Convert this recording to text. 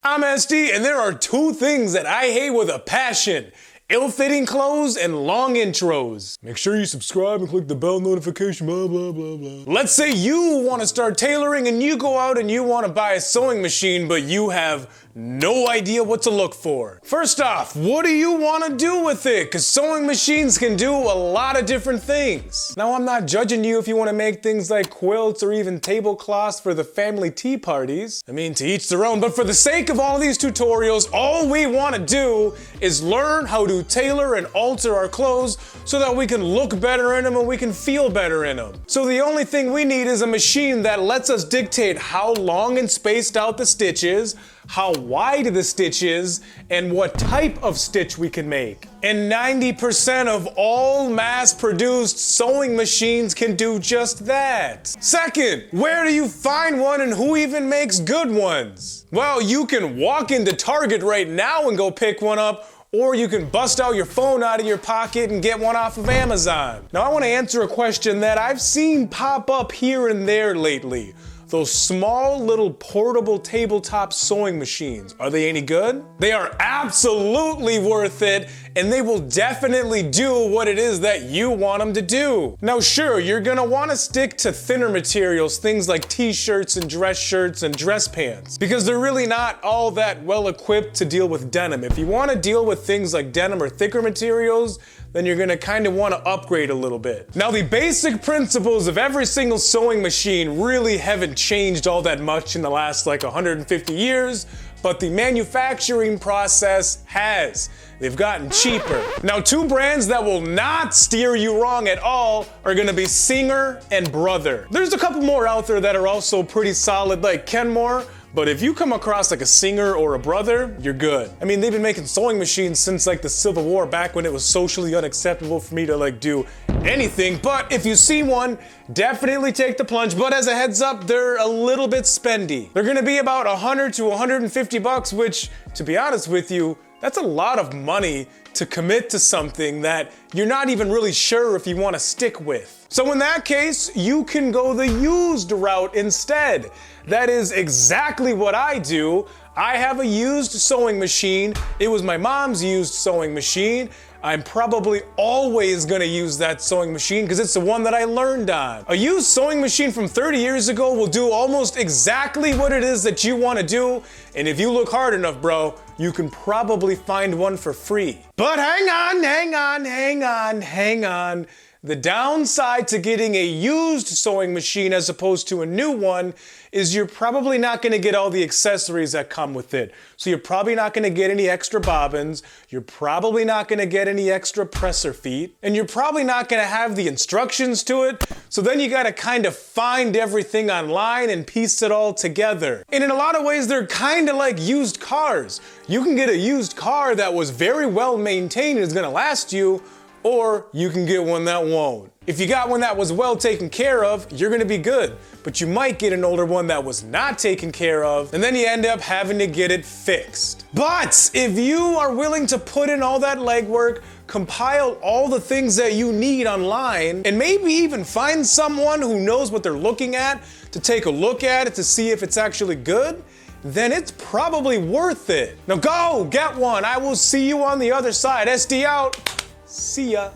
I'm SD, and there are two things that I hate with a passion: ill-fitting clothes and long intros. Make sure you subscribe and click the bell notification, blah, blah, blah, blah. Let's say you want to start tailoring and you go out and you want to buy a sewing machine, but you have no idea what to look for. First off, what do you want to do with it? Because sewing machines can do a lot of different things. Now, I'm not judging you if you want to make things like quilts or even tablecloths for the family tea parties. I mean, to each their own, but for the sake of all these tutorials, all we want to do is learn how to tailor and alter our clothes so that we can look better in them and we can feel better in them. So the only thing we need is a machine that lets us dictate how long and spaced out the stitch is, how wide the stitch is, and what type of stitch we can make. And 90% of all mass-produced sewing machines can do just that. Second, where do you find one and who even makes good ones? Well, you can walk into Target right now and go pick one up, or you can bust out your phone out of your pocket and get one off of Amazon. Now, I want to answer a question that I've seen pop up here and there lately. Those small little portable tabletop sewing machines, are they any good? They are absolutely worth it, and they will definitely do what it is that you want them to do. Now sure, you're gonna wanna stick to thinner materials, things like t-shirts and dress shirts and dress pants, because they're really not all that well equipped to deal with denim. If you wanna deal with things like denim or thicker materials, then you're gonna kinda wanna upgrade a little bit. Now, the basic principles of every single sewing machine really haven't changed all that much in the last like 150 years, but the manufacturing process has. They've gotten cheaper. Now, two brands that will not steer you wrong at all are gonna be Singer and Brother. There's a couple more out there that are also pretty solid, like Kenmore. But if you come across like a Singer or a Brother, you're good. I mean, they've been making sewing machines since like the Civil War, back when it was socially unacceptable for me to like do anything. But if you see one, definitely take the plunge. But as a heads up, they're a little bit spendy. They're gonna be about 100 to 150 bucks, which, to be honest with you, that's a lot of money to commit to something that you're not even really sure if you want to stick with. So in that case, you can go the used route instead. That is exactly what I do. I have a used sewing machine. It was my mom's used sewing machine. I'm probably always gonna use that sewing machine because it's the one that I learned on. A used sewing machine from 30 years ago will do almost exactly what it is that you wanna do, and if you look hard enough, bro, you can probably find one for free. But hang on. The downside to getting a used sewing machine as opposed to a new one is you're probably not gonna get all the accessories that come with it. So you're probably not gonna get any extra bobbins, you're probably not gonna get any extra presser feet, and you're probably not gonna have the instructions to it, so then you gotta kind of find everything online and piece it all together. And in a lot of ways, they're kind of like used cars. You can get a used car that was very well maintained and is gonna last you, or you can get one that won't. If you got one that was well taken care of, you're gonna be good. But you might get an older one that was not taken care of, and then you end up having to get it fixed. But if you are willing to put in all that legwork, compile all the things that you need online, and maybe even find someone who knows what they're looking at to take a look at it to see if it's actually good, then it's probably worth it. Now go get one. I will see you on the other side. SD out. See ya.